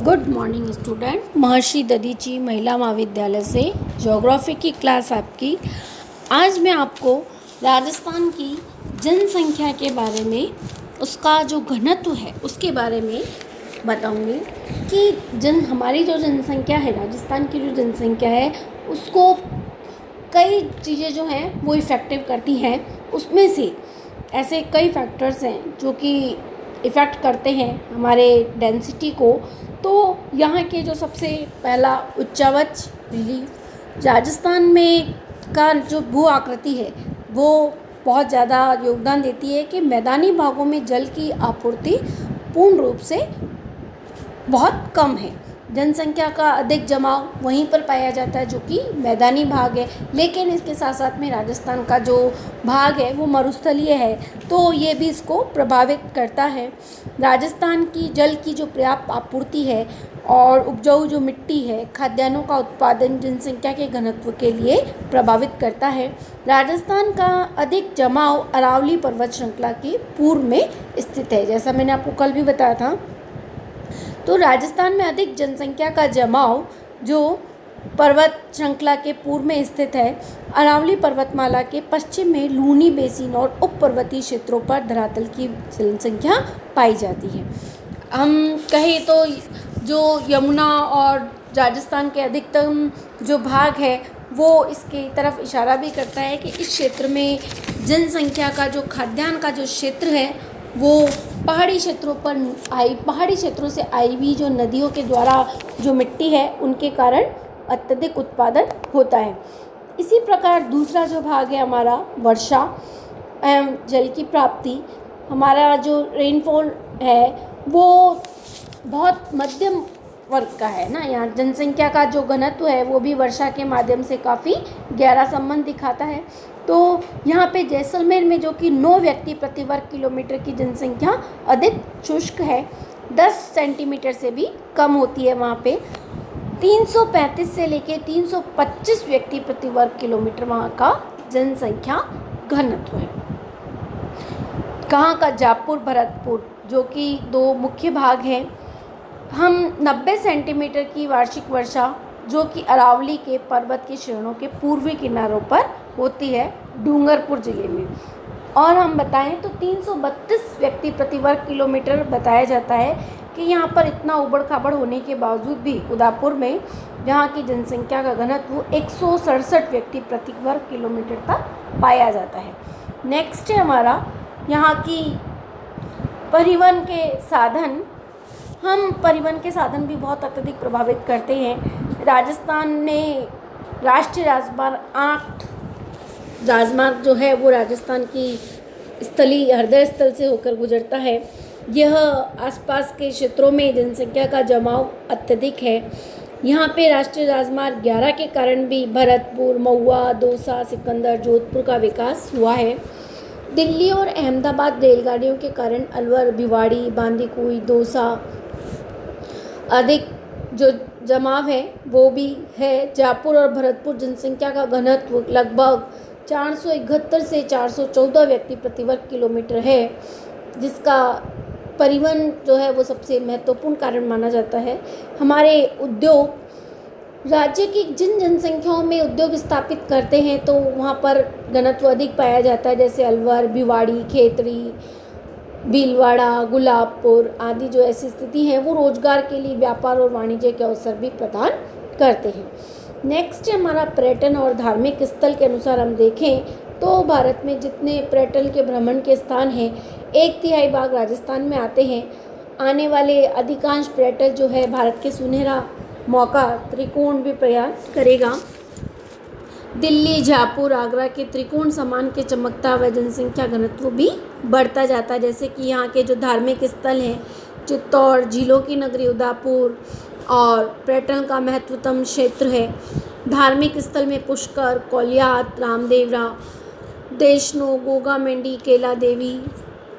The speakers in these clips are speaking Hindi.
Good morning student. महर्षि दधीची महिला महाविद्यालय से ज्योग्राफी की क्लास आपकी। आज मैं आपको राजस्थान की जनसंख्या के बारे में, उसका जो घनत्व है उसके बारे में बताऊंगी कि हमारी जो जनसंख्या है, राजस्थान की जो जनसंख्या है, उसको कई चीज़ें जो हैं वो इफ़ेक्टिव करती हैं। उसमें से ऐसे कई फैक्टर्स हैं जो कि इफ़ेक्ट करते हैं हमारे डेंसिटी को। तो यहाँ के जो सबसे पहला उच्चावच रिलीफ, राजस्थान में का जो भू आकृति है वो बहुत ज़्यादा योगदान देती है कि मैदानी भागों में जल की आपूर्ति पूर्ण रूप से बहुत कम है। जनसंख्या का अधिक जमाव वहीं पर पाया जाता है जो कि मैदानी भाग है, लेकिन इसके साथ साथ में राजस्थान का जो भाग है वो मरुस्थलीय है, तो ये भी इसको प्रभावित करता है। राजस्थान की जल की जो पर्याप्त आपूर्ति है और उपजाऊ जो मिट्टी है, खाद्यान्नों का उत्पादन जनसंख्या के घनत्व के लिए प्रभावित करता है। राजस्थान का अधिक जमाव अरावली पर्वत श्रृंखला के पूर्व में स्थित है। जैसा मैंने आपको कल भी बताया था, तो राजस्थान में अधिक जनसंख्या का जमाव जो पर्वत श्रृंखला के पूर्व में स्थित है। अरावली पर्वतमाला के पश्चिम में लूनी बेसिन और उप पर्वतीय क्षेत्रों पर धरातल की जनसंख्या पाई जाती है। हम कहें तो जो यमुना और राजस्थान के अधिकतम जो भाग है वो इसकी तरफ इशारा भी करता है कि इस क्षेत्र में जनसंख्या का जो खाद्यान्न का जो क्षेत्र है वो पहाड़ी क्षेत्रों से आई हुई जो नदियों के द्वारा जो मिट्टी है उनके कारण अत्यधिक उत्पादन होता है। इसी प्रकार दूसरा जो भाग है हमारा वर्षा एवं जल की प्राप्ति, हमारा जो रेनफॉल है वो बहुत मध्यम वर्ग का है ना। यहाँ जनसंख्या का जो घनत्व है वो भी वर्षा के माध्यम से काफ़ी गहरा संबंध दिखाता है। तो यहाँ पे जैसलमेर में जो कि 9 व्यक्ति प्रति वर्ग किलोमीटर की जनसंख्या अधिक शुष्क है, 10 सेंटीमीटर से भी कम होती है। वहाँ पे 335 से लेके 325 व्यक्ति प्रति वर्ग किलोमीटर वहाँ का जनसंख्या घनत्व है। कहाँ का? जापुर, भरतपुर, जो कि 2 मुख्य भाग हैं। हम 90 सेंटीमीटर की वार्षिक वर्षा जो कि अरावली के पर्वत की श्रेणियों के पूर्वी किनारों पर होती है डूंगरपुर जिले में। और हम बताएं तो 332 व्यक्ति प्रति वर्ग किलोमीटर बताया जाता है कि यहाँ पर इतना उबड़ खाबड़ होने के बावजूद भी उदयपुर में जहाँ की जनसंख्या का घनत्व 167 व्यक्ति प्रति वर्ग किलोमीटर तक पाया जाता है। नेक्स्ट है हमारा यहाँ की परिवहन के साधन। हम परिवहन के साधन भी बहुत अत्यधिक प्रभावित करते हैं। राजस्थान में राष्ट्रीय राजमार्ग जो है वो राजस्थान की स्थलीय हृदय स्थल से होकर गुजरता है। यह आसपास के क्षेत्रों में जनसंख्या का जमाव अत्यधिक है। यहाँ पे राष्ट्रीय राजमार्ग 11 के कारण भी भरतपुर, महुआ, दौसा, सिकंदर, जोधपुर का विकास हुआ है। दिल्ली और अहमदाबाद रेलगाड़ियों के कारण अलवर, भिवाड़ी, बांदीकुई, दौसा अधिक जो जमाव है वो भी है। जयपुर और भरतपुर जनसंख्या का घनत्व लगभग 471 से 414 व्यक्ति प्रति वर्ग किलोमीटर है, जिसका परिवहन जो है वो सबसे महत्वपूर्ण कारण माना जाता है। हमारे उद्योग राज्य की जिन जनसंख्याओं में उद्योग स्थापित करते हैं तो वहाँ पर घनत्व अधिक पाया जाता है, जैसे अलवर, भिवाड़ी, खेतड़ी, भीलवाड़ा, गुलाबपुर आदि जो ऐसी स्थिति है वो रोजगार के लिए व्यापार और वाणिज्य के अवसर भी प्रदान करते हैं। नेक्स्ट है हमारा पर्यटन और धार्मिक स्थल के अनुसार हम देखें तो भारत में जितने पर्यटन के भ्रमण के स्थान हैं 1/3 भाग राजस्थान में आते हैं। आने वाले अधिकांश पर्यटक जो है भारत के सुनहरा मौका त्रिकोण भी प्रयास करेगा। दिल्ली, जयपुर, आगरा के त्रिकोण समान के चमकता हुआ जनसंख्या घनत्व भी बढ़ता जाता है। जैसे कि यहाँ के जो धार्मिक स्थल हैं चित्तौड़, झीलों की नगरी उदयपुर और पर्यटन का महत्वतम क्षेत्र है। धार्मिक स्थल में पुष्कर, कोलियात, रामदेवरा, देशनो, गोगा मेंडी, केला देवी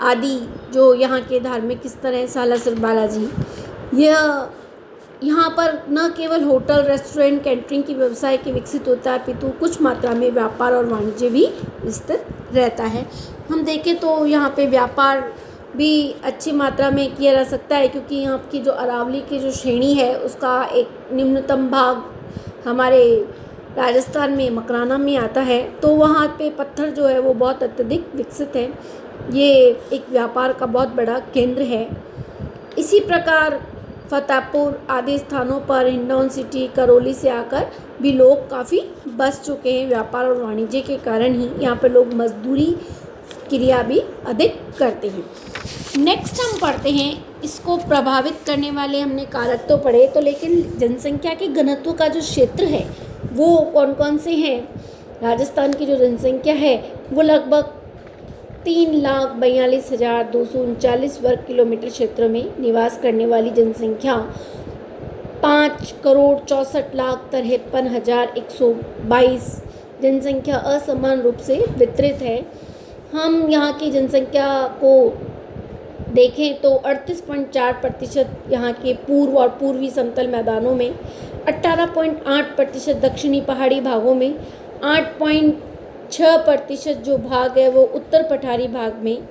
आदि जो यहाँ के धार्मिक स्थल हैं। सालासर बालाजी, यहाँ पर न केवल होटल, रेस्टोरेंट, कैटरिंग की व्यवसाय के विकसित होता है अपितु कुछ मात्रा में व्यापार और वाणिज्य भी विस्तृत रहता है। हम देखें तो यहाँ पे व्यापार भी अच्छी मात्रा में किया जा सकता है, क्योंकि यहाँ की जो अरावली की जो श्रेणी है उसका एक निम्नतम भाग हमारे राजस्थान में मकराना में आता है। तो वहाँ पे पत्थर जो है वो बहुत अत्यधिक विकसित है। ये एक व्यापार का बहुत बड़ा केंद्र है। इसी प्रकार फतेहपुर आदि स्थानों पर हिंडौन सिटी, करौली से आकर भी लोग काफ़ी बस चुके हैं। व्यापार और वाणिज्य के कारण ही यहाँ पे लोग मजदूरी क्रिया भी अधिक करते हैं। नेक्स्ट हम पढ़ते हैं, इसको प्रभावित करने वाले हमने कारक तो पढ़े, तो लेकिन जनसंख्या के घनत्व का जो क्षेत्र है वो कौन कौन से हैं। राजस्थान की जो जनसंख्या है वो लगभग 3,42,239 वर्ग किलोमीटर क्षेत्र में निवास करने वाली जनसंख्या 5,64,53,122 जनसंख्या असमान रूप से वितरित है। हम यहाँ की जनसंख्या को देखें तो 38.4% यहाँ के पूर्व और पूर्वी समतल मैदानों में, 18.8% दक्षिणी पहाड़ी भागों में, 8.6% जो भाग है वो उत्तर पठारी भाग में,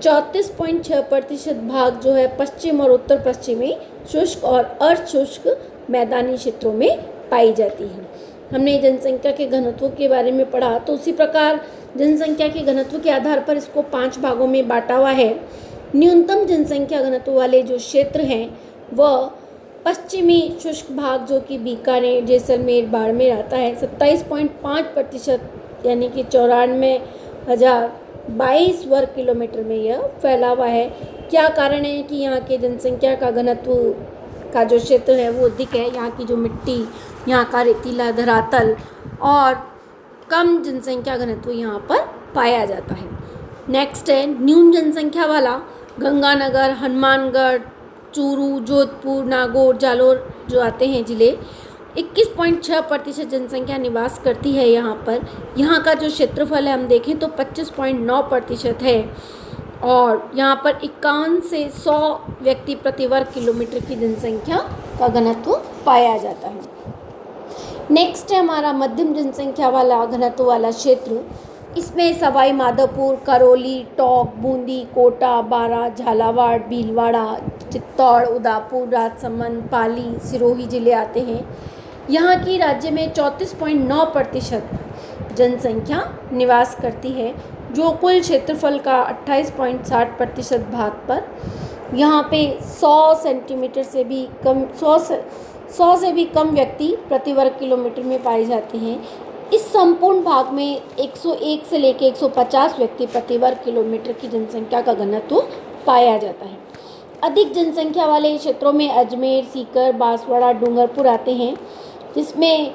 34.6% भाग जो है पश्चिम और उत्तर पश्चिमी शुष्क और अर्ध शुष्क मैदानी क्षेत्रों में पाई जाती है। हमने जनसंख्या के घनत्व के बारे में पढ़ा, तो उसी प्रकार जनसंख्या के घनत्व के आधार पर इसको 5 भागों में बांटा हुआ है। न्यूनतम जनसंख्या घनत्व वाले जो क्षेत्र हैं वह पश्चिमी शुष्क भाग जो कि बीकानेर, जैसलमेर, बाड़मेर आता है, 27.5% यानी कि 94,022 वर्ग किलोमीटर में यह फैला हुआ है। क्या कारण है कि यहाँ के जनसंख्या का घनत्व का जो क्षेत्र है वो अधिक है। यहाँ की जो मिट्टी, यहाँ का रेतीला धरातल और कम जनसंख्या घनत्व यहाँ पर पाया जाता है। नेक्स्ट है न्यून जनसंख्या वाला गंगानगर, हनुमानगढ़, चूरू, जोधपुर, नागौर, जालोर जो आते हैं जिले, 21.6% जनसंख्या निवास करती है यहाँ पर। यहाँ का जो क्षेत्रफल है हम देखें तो 25.9% है और यहाँ पर 51 से 100 व्यक्ति प्रति वर्ग किलोमीटर की जनसंख्या का घनत्व पाया जाता है। नेक्स्ट है हमारा मध्यम जनसंख्या वाला घनत्व वाला क्षेत्र। इसमें सवाई माधोपुर, करौली, टोंक, बूंदी, कोटा, बारा, झालावाड़, भीलवाड़ा, चित्तौड़, उदयपुर, राजसमंद, पाली, सिरोही जिले आते हैं। यहाँ की राज्य में 34.9% जनसंख्या निवास करती है, जो कुल क्षेत्रफल का 28.60% भाग पर। यहाँ पे 100 सेंटीमीटर से भी कम 100 से भी कम व्यक्ति प्रति वर्ग किलोमीटर में पाए जाते हैं। इस संपूर्ण भाग में 101 से लेकर 150 व्यक्ति प्रति वर्ग किलोमीटर की जनसंख्या का घनत्व पाया जाता है। अधिक जनसंख्या वाले क्षेत्रों में अजमेर, सीकर, बांसवाड़ा, डूंगरपुर आते हैं, जिसमें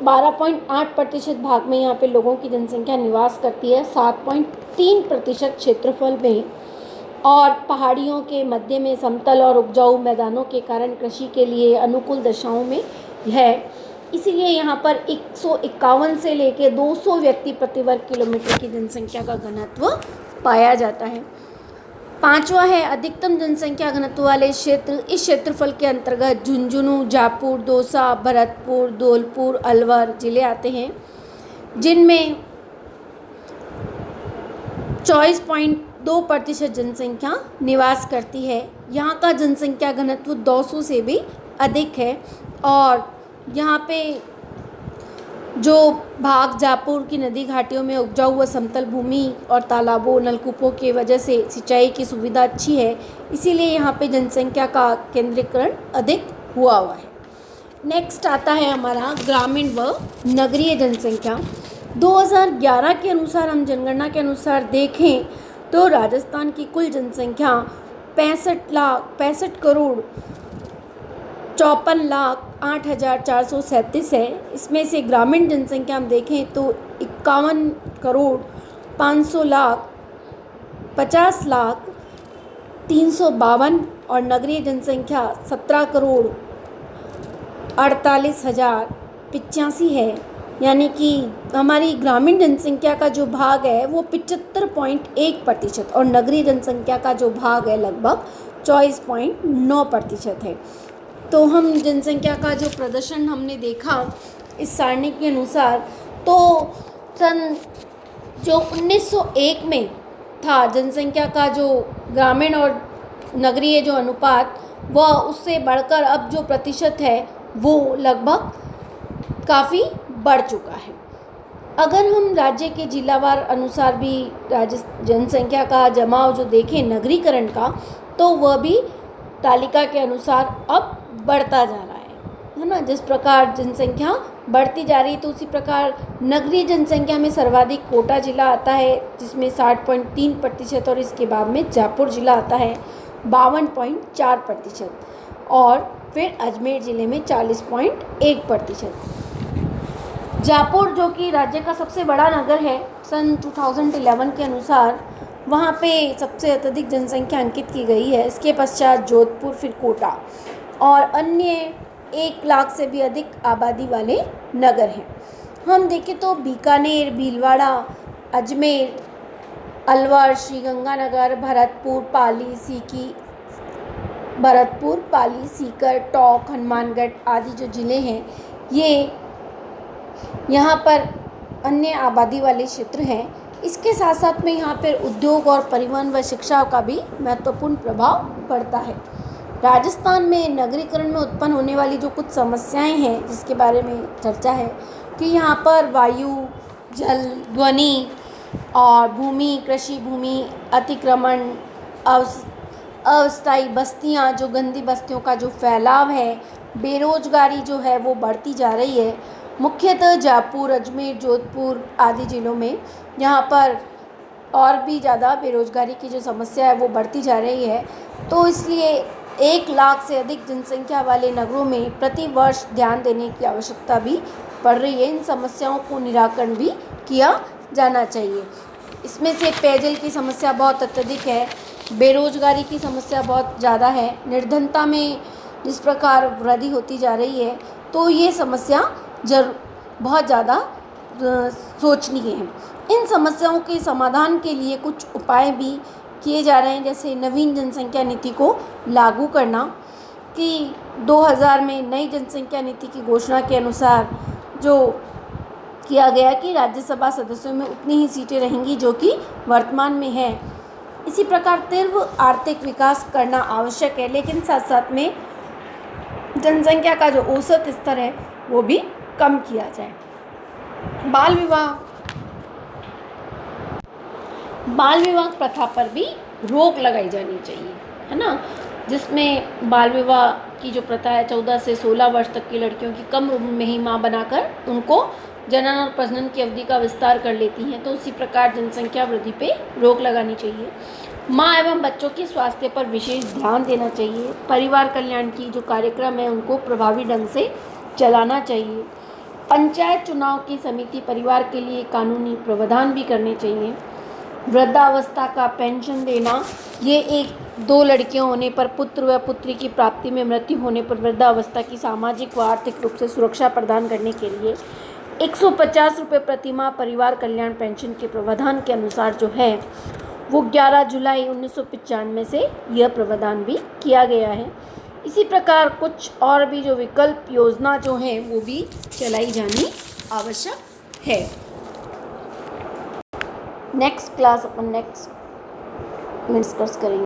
12.8% भाग में यहाँ पे लोगों की जनसंख्या निवास करती है, 7.3% क्षेत्रफल में, और पहाड़ियों के मध्य में समतल और उपजाऊ मैदानों के कारण कृषि के लिए अनुकूल दशाओं में है। इसीलिए यहाँ पर 151 से लेकर 200 व्यक्ति प्रति वर्ग किलोमीटर की जनसंख्या का घनत्व पाया जाता है। पांचवा है अधिकतम जनसंख्या घनत्व वाले क्षेत्र। इस क्षेत्रफल के अंतर्गत झुंझुनू, जापुर, दौसा, भरतपुर, धौलपुर, अलवर जिले आते हैं, जिनमें 24.2% जनसंख्या निवास करती है। यहाँ का जनसंख्या घनत्व 200 से भी अधिक है और यहाँ पे जो भाग जापुर की नदी घाटियों में उपजाऊ व समतल भूमि और तालाबों, नलकूपों की वजह से सिंचाई की सुविधा अच्छी है, इसीलिए यहाँ पे जनसंख्या का केंद्रीकरण अधिक हुआ है। नेक्स्ट आता है हमारा ग्रामीण व नगरीय जनसंख्या। 2011 के अनुसार, हम जनगणना के अनुसार देखें तो राजस्थान की कुल जनसंख्या 65,54,08,437 है। इसमें से ग्रामीण जनसंख्या हम देखें तो 51,50,50,352 और नगरीय जनसंख्या 17,48,085 है। यानी कि हमारी ग्रामीण जनसंख्या का जो भाग है वो 75.1% और नगरीय जनसंख्या का जो भाग है लगभग 24.9% है। तो हम जनसंख्या का जो प्रदर्शन हमने देखा इस सारणी के अनुसार, तो सन जो 1901 में था जनसंख्या का जो ग्रामीण और नगरीय जो अनुपात वह उससे बढ़कर अब जो प्रतिशत है वो लगभग काफ़ी बढ़ चुका है। अगर हम राज्य के जिलावार अनुसार भी जनसंख्या का जमाव जो देखें नगरीकरण का, तो वह भी तालिका के अनुसार अब बढ़ता जा रहा है ना। जिस प्रकार जनसंख्या बढ़ती जा रही है तो उसी प्रकार नगरीय जनसंख्या में सर्वाधिक कोटा जिला आता है जिसमें 60.3% और इसके बाद में जयपुर जिला आता है 52.4% और फिर अजमेर ज़िले में 40.1%। जयपुर जो कि राज्य का सबसे बड़ा नगर है सन 2011 के अनुसार, वहाँ पे सबसे अत्यधिक जनसंख्या अंकित की गई है। इसके पश्चात जोधपुर, फिर कोटा और अन्य 1 लाख से भी अधिक आबादी वाले नगर हैं। हम देखें तो बीकानेर, भीलवाड़ा, अजमेर, अलवर, श्रीगंगानगर, भरतपुर, पाली, सीकर, टोंक, हनुमानगढ़ आदि जो ज़िले हैं, ये यहाँ पर अन्य आबादी वाले क्षेत्र हैं। इसके साथ साथ में यहाँ पर उद्योग और परिवहन व शिक्षा का भी महत्वपूर्ण प्रभाव पड़ता है। राजस्थान में नगरीकरण में उत्पन्न होने वाली जो कुछ समस्याएं हैं जिसके बारे में चर्चा है कि यहाँ पर वायु, जल, ध्वनि और भूमि, कृषि भूमि अतिक्रमण, अस्थायी बस्तियाँ, जो गंदी बस्तियों का जो फैलाव है, बेरोजगारी जो है वो बढ़ती जा रही है। मुख्यतः जयपुर, अजमेर, जोधपुर आदि ज़िलों में यहाँ पर और भी ज़्यादा बेरोजगारी की जो समस्या है वो बढ़ती जा रही है। तो इसलिए 1 लाख से अधिक जनसंख्या वाले नगरों में प्रति वर्ष ध्यान देने की आवश्यकता भी पड़ रही है। इन समस्याओं को निराकरण भी किया जाना चाहिए। इसमें से पेयजल की समस्या बहुत अत्यधिक है, बेरोजगारी की समस्या बहुत ज़्यादा है, निर्धनता में जिस प्रकार वृद्धि होती जा रही है, तो ये समस्या बहुत ज़्यादा सोचनीय है। इन समस्याओं के समाधान के लिए कुछ उपाय भी किए जा रहे हैं, जैसे नवीन जनसंख्या नीति को लागू करना, कि 2000 में नई जनसंख्या नीति की घोषणा के अनुसार जो किया गया कि राज्यसभा सदस्यों में उतनी ही सीटें रहेंगी जो कि वर्तमान में है। इसी प्रकार तीव्र आर्थिक विकास करना आवश्यक है, लेकिन साथ साथ में जनसंख्या का जो औसत स्तर है वो भी कम किया जाए। बाल विवाह प्रथा पर भी रोक लगाई जानी चाहिए, है ना, जिसमें बाल विवाह की जो प्रथा है 14 से 16 वर्ष तक की लड़कियों की कम उम्र में ही मां बनाकर उनको जनन और प्रजनन की अवधि का विस्तार कर लेती हैं। तो उसी प्रकार जनसंख्या वृद्धि पे रोक लगानी चाहिए। माँ एवं बच्चों के स्वास्थ्य पर विशेष ध्यान देना चाहिए। परिवार कल्याण की जो कार्यक्रम है उनको प्रभावी ढंग से चलाना चाहिए। पंचायत चुनाव की समिति परिवार के लिए कानूनी प्रावधान भी करने चाहिए। वृद्धावस्था का पेंशन देना, ये 2 लड़कियां होने पर पुत्र व पुत्री की प्राप्ति में मृत्यु होने पर वृद्धावस्था की सामाजिक व आर्थिक रूप से सुरक्षा प्रदान करने के लिए 150 रुपये प्रतिमाह परिवार कल्याण पेंशन के प्रावधान के अनुसार जो है वो 11 जुलाई 1995 से यह प्रावधान भी किया गया है। इसी प्रकार कुछ और भी जो विकल्प योजना जो है वो भी चलाई जानी आवश्यक है। नेक्स्ट क्लास अपन नेक्स्ट डिस्कस करेंगे।